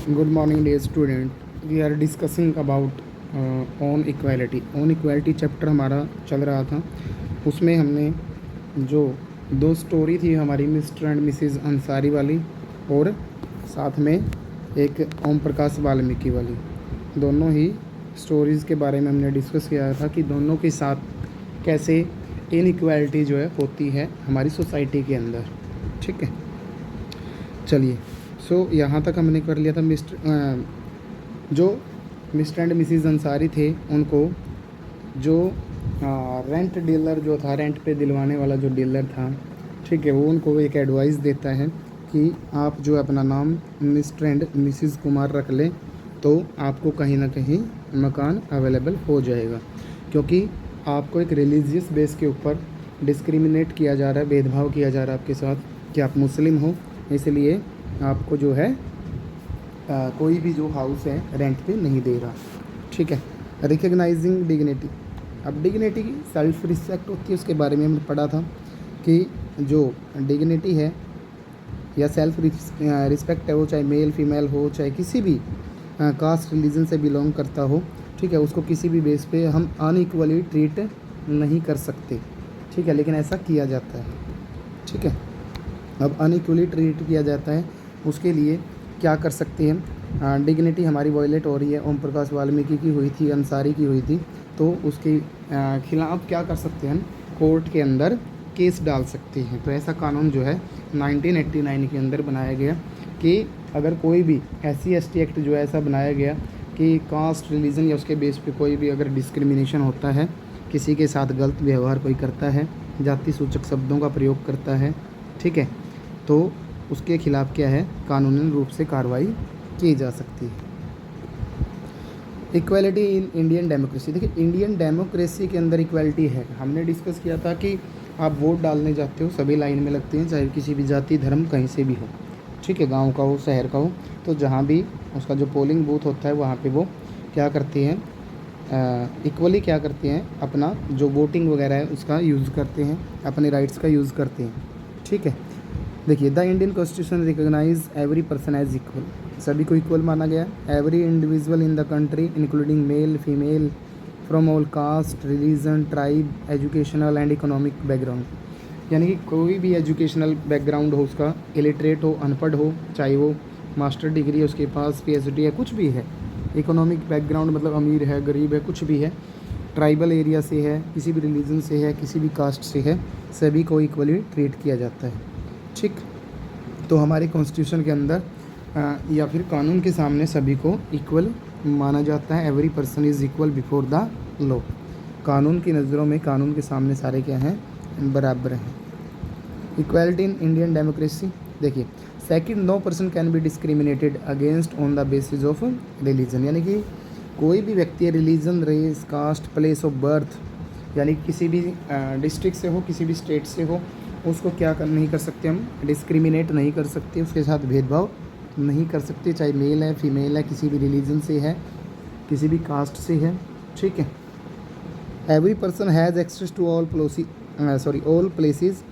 Good morning, dear student. We are discussing about on equality. On equality chapter हमारा चल रहा था. उसमें हमने जो दो स्टोरी थी हमारी मिस्टर एंड मिसेस अंसारी वाली और साथ में एक ओम प्रकाश वाल्मीकि वाली, दोनों ही स्टोरीज़ के बारे में हमने डिस्कस किया था कि दोनों के साथ कैसे इनइक्वालिटी जो है होती है हमारी सोसाइटी के अंदर. ठीक है, चलिए. यहाँ तक हमने कर लिया था. जो मिस्टर एंड मिसेस अंसारी थे उनको जो रेंट डीलर जो था, रेंट पे दिलवाने वाला जो डीलर था, ठीक है, वो उनको एक एडवाइस देता है कि आप जो अपना नाम मिस्टर एंड मिसेस कुमार रख लें तो आपको कहीं ना कहीं मकान अवेलेबल हो जाएगा, क्योंकि आपको एक रिलीजियस बेस के ऊपर डिस्क्रिमिनेट किया जा रहा है, भेदभाव किया जा रहा है आपके साथ कि आप मुस्लिम हो, इसलिए आपको जो है कोई भी जो हाउस है रेंट पे नहीं दे रहा. ठीक है. Recognising dignity. अब डिग्निटी की सेल्फ रिस्पेक्ट होती है, उसके बारे में हमने पढ़ा था कि जो डिग्निटी है या सेल्फ रिस्पेक्ट है, वो चाहे मेल फीमेल हो, चाहे किसी भी कास्ट रिलीजन से बिलोंग करता हो, ठीक है, उसको किसी भी बेस पे हम अनइक्वली ट्रीट नहीं कर सकते. ठीक है, लेकिन ऐसा किया जाता है. ठीक है, अब अनइक्वली ट्रीट किया जाता है, उसके लिए क्या कर सकते हैं. डिग्निटी हमारी वॉयलेट हो रही है, ओम प्रकाश वाल्मीकि की हुई थी, अंसारी की हुई थी, तो उसके खिलाफ क्या कर सकते हैं, कोर्ट के अंदर केस डाल सकते हैं. तो ऐसा कानून जो है 1989 के अंदर बनाया गया कि अगर कोई भी SC/ST एक्ट जो है ऐसा बनाया गया कि कास्ट रिलीजन या उसके बेस पे कोई भी अगर डिस्क्रिमिनेशन होता है, किसी के साथ गलत व्यवहार कोई करता है, जाति सूचक शब्दों का प्रयोग करता है, ठीक है, तो उसके खिलाफ क्या है, कानूनी रूप से कार्रवाई की जा सकती है. Equality in Indian democracy. देखिए, इंडियन डेमोक्रेसी के अंदर इक्वालिटी है. हमने डिस्कस किया था कि आप वोट डालने जाते हो, सभी लाइन में लगते हैं, चाहे किसी भी जाति धर्म कहीं से भी हो, ठीक है, गांव का हो शहर का हो, तो जहां भी उसका जो पोलिंग बूथ होता है वहां पे वो क्या करते हैं, इक्वली क्या करते हैं, अपना जो वोटिंग वगैरह है उसका यूज़ करते हैं, अपने राइट्स का यूज़ करते हैं. ठीक है. देखिए, the Indian constitution recognise every person as equal. सभी को इक्वल माना गया. Every individual in the country including male female from all caste religion tribe educational and economic background. यानी कि कोई भी एजुकेशनल बैकग्राउंड हो, उसका इलिटरेट हो, अनपढ़ हो, चाहे वो मास्टर डिग्री है उसके पास, PhD है, कुछ भी है, इकोनॉमिक बैकग्राउंड मतलब अमीर है गरीब है कुछ भी है, ट्राइबल एरिया से है, किसी भी रिलीजन से है, किसी भी कास्ट से है, सभी को इक्वली ट्रीट किया जाता है. ठीक. तो हमारे कॉन्स्टिट्यूशन के अंदर या फिर कानून के सामने सभी को इक्वल माना जाता है. Every person is equal before the law. कानून की नज़रों में, कानून के सामने सारे क्या हैं, बराबर हैं. Equality in Indian democracy. देखिए, second, no person can be discriminated against on the basis of religion. यानी कि कोई भी व्यक्ति religion, race, caste, place of birth, यानी किसी भी डिस्ट्रिक्ट से हो, किसी भी स्टेट से हो, उसको क्या नहीं कर सकते, हम डिस्क्रिमिनेट नहीं कर सकते, उसके साथ भेदभाव नहीं कर सकते, चाहे मेल है फीमेल है, किसी भी रिलीजन से है, किसी भी कास्ट से है. ठीक है. Every person has access to all places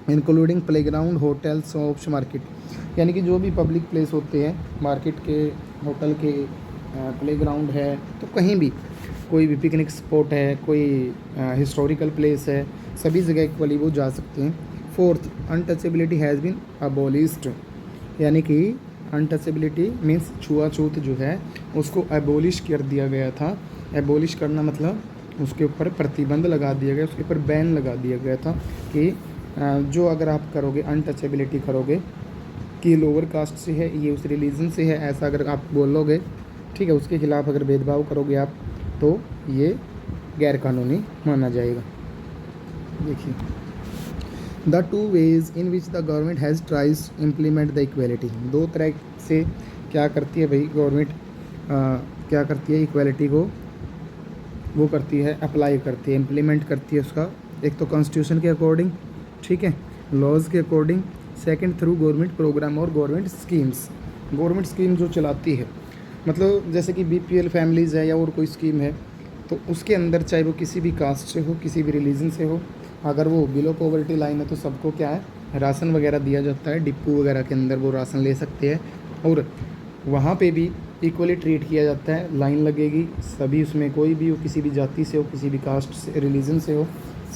including playground, hotel, shops, market. यानी कि जो भी पब्लिक प्लेस होते हैं, मार्केट के, होटल के, प्लेग्राउंड है, तो कहीं भी कोई भी पिकनिक स्पॉट है, कोई हिस्टोरिकल प्लेस है, सभी जगह इक्वली वो जा सकते हैं. Fourth, untouchability has been abolished. यानी कि अनटचेबिलिटी मीन्स छुआछूत जो है उसको एबोलिश कर दिया गया था. एबोलिश करना मतलब उसके ऊपर प्रतिबंध लगा दिया गया, उसके ऊपर बैन लगा दिया गया था कि जो अगर आप करोगे, अनटचेबिलिटी करोगे कि लोअर कास्ट से है, ये उस रिलीजन से है, ऐसा अगर आप बोलोगे, ठीक है, उसके खिलाफ अगर भेदभाव करोगे आप, तो ये गैर कानूनी माना जाएगा. देखिए, the two ways in which the government has tries implement the equality. दो तरह से क्या करती है भाई गवर्नमेंट, क्या करती है, इक्वालिटी को वो करती है, अप्लाई करती है, इम्प्लीमेंट करती है उसका. एक तो कॉन्स्टिट्यूशन के अकॉर्डिंग, ठीक है, लॉज के according. Second, through government programme और गवर्नमेंट स्कीम्स. गवर्नमेंट स्कीम जो चलाती है, मतलब जैसे कि BPL फैमिलीज़ है या और कोई स्कीम है, तो उसके अंदर चाहे वो किसी भी कास्ट से हो, किसी भी रिलीजन से हो, अगर वो बिलो पॉवर्टी लाइन है तो सबको क्या है, राशन वगैरह दिया जाता है. डिपो वगैरह के अंदर वो राशन ले सकते हैं. और वहाँ पे भी इक्वली ट्रीट किया जाता है। लाइन लगेगी, सभी उसमें कोई भी हो, किसी भी जाति से हो, किसी भी कास्ट से, रिलीजन से हो,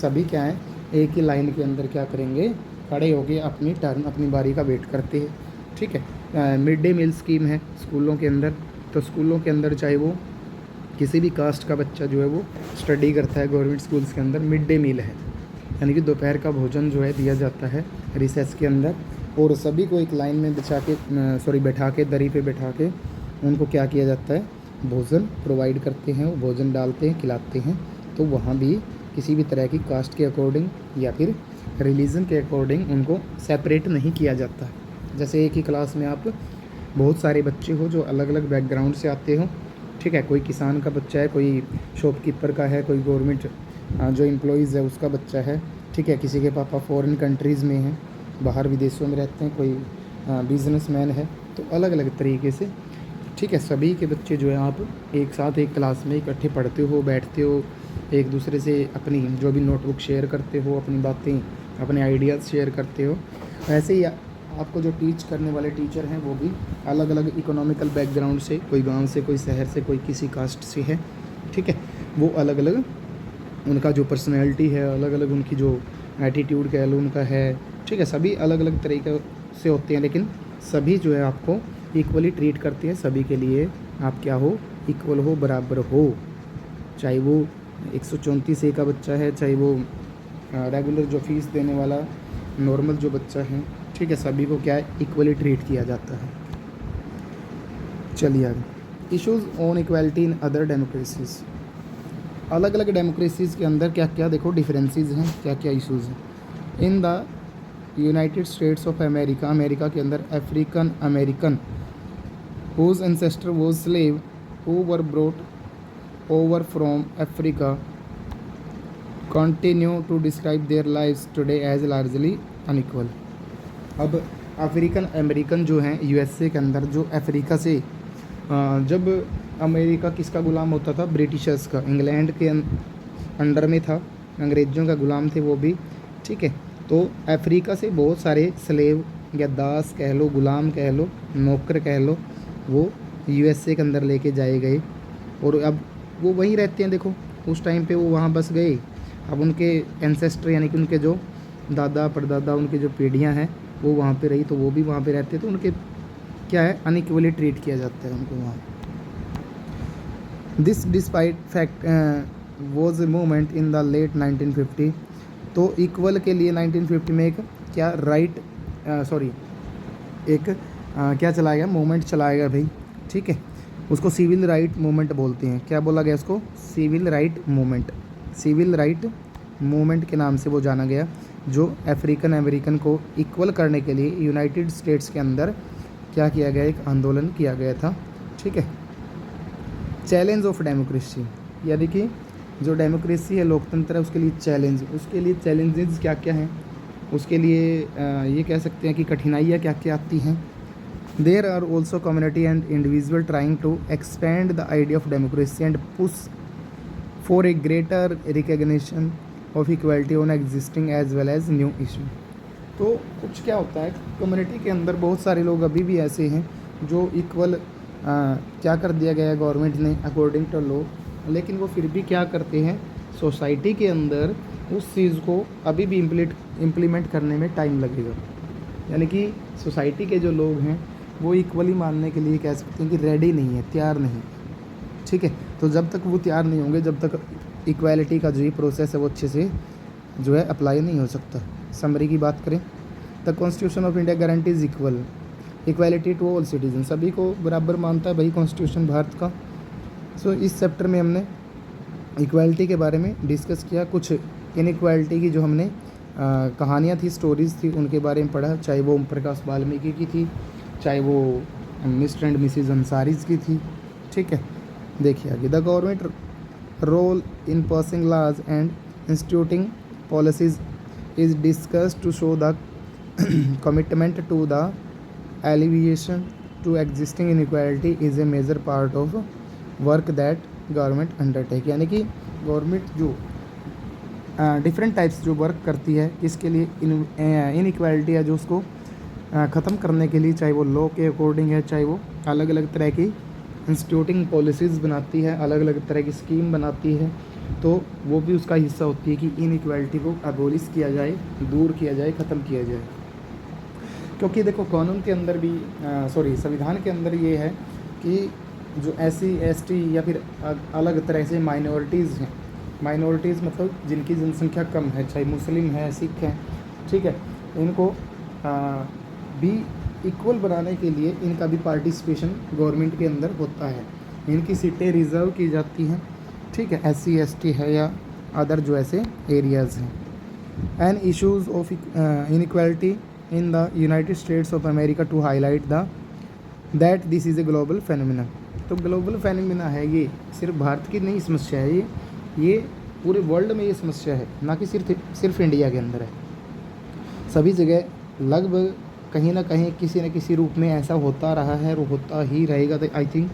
सभी क्या है एक ही लाइन के अंदर क्या करेंगे, खड़े होके अपनी टर्न, अपनी बारी का वेट करते हैं। ठीक है। मिड डे मील स्कीम है स्कूलों के अंदर, तो स्कूलों के अंदर चाहे वो किसी भी कास्ट का बच्चा जो है वो स्टडी करता है, गवर्नमेंट स्कूल्स के अंदर मिड डे मील है, यानी कि दोपहर का भोजन जो है दिया जाता है रिसेस के अंदर, और सभी को एक लाइन में बैठा के दरी पे बैठा के उनको क्या किया जाता है, भोजन प्रोवाइड करते हैं, वो भोजन डालते हैं, खिलाते हैं। तो वहाँ भी किसी भी तरह की कास्ट के अकॉर्डिंग या फिर रिलीजन के अकॉर्डिंग उनको सेपरेट नहीं किया जाता। जैसे एक ही क्लास में आप बहुत सारे बच्चे हो जो अलग अलग बैकग्राउंड से आते हो, ठीक है, कोई किसान का बच्चा है, कोई शॉपकीपर का है, कोई गवर्नमेंट जो एम्प्लॉइज़ है उसका बच्चा है, ठीक है, किसी के पापा फॉरेन कंट्रीज़ में हैं, बाहर विदेशों में रहते हैं, कोई बिजनेसमैन है, तो अलग अलग तरीके से, ठीक है, सभी के बच्चे जो है आप एक साथ एक क्लास में इकट्ठे पढ़ते हो, बैठते हो, एक दूसरे से अपनी जो भी नोटबुक शेयर करते हो, अपनी बातें, अपने आइडियाज़ शेयर करते हो। ऐसे ही आपको जो टीच करने वाले टीचर हैं वो भी अलग अलग इकोनॉमिकल बैकग्राउंड से, कोई गांव से, कोई शहर से, कोई किसी कास्ट से है, ठीक है, वो अलग अलग उनका जो पर्सनैलिटी है, अलग अलग उनकी जो एटीट्यूड कह लो उनका है, ठीक है, सभी अलग अलग तरीके से होते हैं, लेकिन सभी जो है आपको इक्वली ट्रीट करते हैं। सभी के लिए आप क्या हो, इक्वल हो, बराबर हो, चाहे वो 134 ए का बच्चा है, चाहे वो रेगुलर जो फीस देने वाला नॉर्मल जो बच्चा है, ठीक है, सभी को क्या है इक्वली ट्रीट किया जाता है। चलिए आगे, issues on equality in other democracies. अलग अलग डेमोक्रेसीज़ के अंदर क्या क्या देखो डिफरेंसेस हैं, क्या क्या इश्यूज़ हैं। इन the United States of America, America के अंदर African American whose ancestor was slave who were brought over from Africa continue to describe their lives today as largely unequal। अब अफ्रीकन अमेरिकन जो हैं USA के अंदर, जो Africa से जब अमेरिका किसका गुलाम होता था, ब्रिटिशर्स का, इंग्लैंड के अंडर में था, अंग्रेज़ों का गुलाम थे वो भी, ठीक है, तो अफ्रीका से बहुत सारे स्लेव या दास कह लो, गुलाम कह लो, नौकर कह लो, वो यूएसए के अंदर लेके जाए गए, और अब वो वहीं रहते हैं। देखो उस टाइम पे वो वहाँ बस गए, अब उनके एंसेस्टर यानी कि उनके जो दादा परदादा, उनकी जो पीढ़ियाँ हैं वो वहाँ पे रही, तो वो भी वहाँ पे रहते हैं, तो उनके क्या है अनइक्वली ट्रीट किया जाता है उनको वहाँ। This despite fact was a movement in the late 1950। तो इक्वल के लिए 1950 में एक क्या राइट क्या चलाया गया, मूवमेंट चलाया गया भाई, ठीक है, उसको सिविल राइट मूवमेंट बोलते हैं। क्या बोला गया उसको, civil right movement, civil right movement के नाम से वो जाना गया, जो अफ्रीकन अमेरिकन को इक्वल करने के लिए यूनाइटेड स्टेट्स के अंदर क्या किया गया, एक आंदोलन किया गया था, ठीक है। चैलेंज ऑफ डेमोक्रेसी, यानी कि जो डेमोक्रेसी है, लोकतंत्र है, उसके लिए चैलेंज, उसके लिए चैलेंजेस क्या क्या हैं, उसके लिए ये कह सकते हैं कि कठिनाइयाँ क्या क्या आती हैं। There are also community and individual trying to expand the idea of democracy and push for a greater recognition of equality on existing as well as new issue। तो कुछ क्या होता है, कम्युनिटी के अंदर बहुत सारे लोग अभी भी ऐसे हैं जो इक्वल क्या कर दिया गया है गवर्नमेंट ने अकॉर्डिंग टू लॉ, लेकिन वो फिर भी क्या करते हैं, सोसाइटी के अंदर उस चीज़ को अभी भी इम्प्लीमेंट करने में टाइम लगेगा। यानी कि सोसाइटी के जो लोग हैं वो इक्वली मानने के लिए कह सकते हैं कि रेडी नहीं है, तैयार नहीं, ठीक है। तो जब तक वो तैयार नहीं होंगे, जब तक इक्वालिटी का जो ये प्रोसेस है वो अच्छे से जो है अप्लाई नहीं हो सकता। समरी की बात करें, the constitution of India guarantees equality to all citizen, सभी को बराबर मानता है भाई कॉन्स्टिट्यूशन भारत का। सो इस चैप्टर में हमने इक्वालिटी के बारे में डिस्कस किया, कुछ इनइक्वालिटी की जो हमने कहानियाँ थी, स्टोरीज़ थी, उनके बारे में पढ़ा, चाहे वो ओम प्रकाश वाल्मीकि की थी, चाहे वो मिस्टर एंड मिसिज अंसारीज की थी, ठीक है। देखिए आगे, the government role in passing laws and instituting policies is discussed to show the commitment to the alleviation to existing inequality is a major part of work that government undertake. यानी कि government जो different types जो work करती है, किसके लिए, inequality है जो उसको ख़त्म करने के लिए, चाहे वो लॉ के अकॉर्डिंग है, चाहे वो अलग अलग तरह की इंस्टीट्यूटिंग पॉलिसीज़ बनाती है, अलग अलग तरह की स्कीम बनाती है, तो वो भी उसका हिस्सा होती है कि इनइक्वालिटी को अबोलिश किया जाए, दूर किया जाए, ख़त्म किया जाए। क्योंकि देखो कानून के अंदर भी संविधान के अंदर ये है कि जो SC ST या फिर अलग तरह से माइनॉरिटीज़ हैं, माइनॉरिटीज़ मतलब जिनकी जनसंख्या कम है, चाहे मुस्लिम है, सिख हैं, ठीक है, इनको भी इक्वल बनाने के लिए इनका भी पार्टिसिपेशन गवर्नमेंट के अंदर होता है। इनकी सीटें रिज़र्व की जाती हैं, ठीक है, SC ST है या अदर जो ऐसे एरियाज़ हैं। And issues of inequality in the United States of America to highlight that this is a global phenomena. तो ग्लोबल फेनोमेना है, ये सिर्फ भारत की नहीं समस्या है, ये पूरे वर्ल्ड में ये समस्या है, ना कि सिर्फ इंडिया के अंदर है। सभी जगह लगभग कहीं ना कहीं किसी न किसी रूप में ऐसा होता रहा है और होता ही रहेगा। तो आई थिंक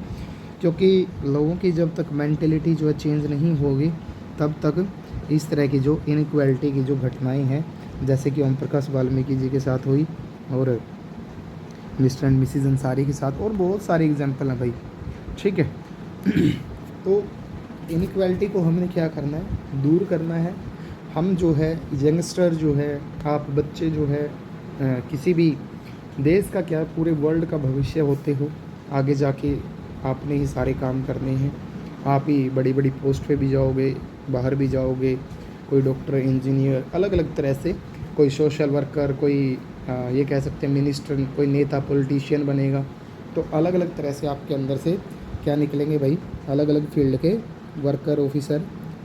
क्योंकि लोगों की जब तक मेंटेलिटी जो है चेंज नहीं होगी, तब तक इस तरह की जो इनइक्वालिटी की जो घटनाएं हैं, जैसे कि ओम प्रकाश वाल्मीकि जी के साथ हुई और मिस्टर एंड मिसिज अंसारी के साथ, और बहुत सारे एग्जाम्पल हैं भाई, ठीक है। तो इनइक्वालिटी को हमने क्या करना है, दूर करना है। हम जो है यंगस्टर जो है, आप बच्चे जो है, किसी भी देश का क्या पूरे वर्ल्ड का भविष्य होते हो, आगे जाके आपने ही सारे काम करने हैं, आप ही बड़ी बड़ी पोस्ट पे भी जाओगे, बाहर भी जाओगे, कोई डॉक्टर, इंजीनियर, अलग अलग तरह से, कोई सोशल वर्कर, कोई ये कह सकते हैं मिनिस्टर, कोई नेता, पॉलिटिशियन बनेगा। तो अलग अलग तरह से आपके अंदर से क्या निकलेंगे भाई, अलग अलग फील्ड के वर्कर, ऑफिसर,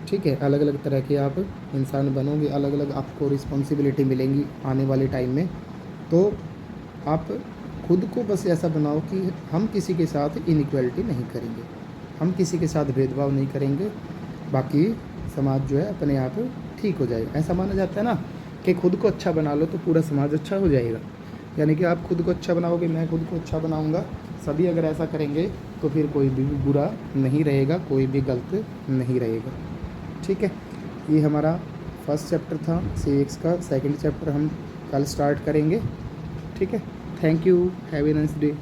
ठीक है, अलग अलग तरह के आप इंसान बनोगे, अलग अलग आपको रिस्पॉन्सिबिलिटी मिलेंगी आने वाले टाइम में। तो आप खुद को बस ऐसा बनाओ कि हम किसी के साथ इनइक्वालिटी नहीं करेंगे, हम किसी के साथ भेदभाव नहीं करेंगे, बाकी समाज जो है अपने आप ठीक हो जाएगा। ऐसा माना जाता है ना कि खुद को अच्छा बना लो तो पूरा समाज अच्छा हो जाएगा। यानी कि आप खुद को अच्छा बनाओगे, मैं खुद को अच्छा बनाऊंगा, सभी अगर ऐसा करेंगे तो फिर कोई भी बुरा नहीं रहेगा, कोई भी गलत नहीं रहेगा, ठीक है। ये हमारा फर्स्ट चैप्टर था CX का। सेकंड चैप्टर हम कल स्टार्ट करेंगे, ठीक है। Thank you, have a nice day.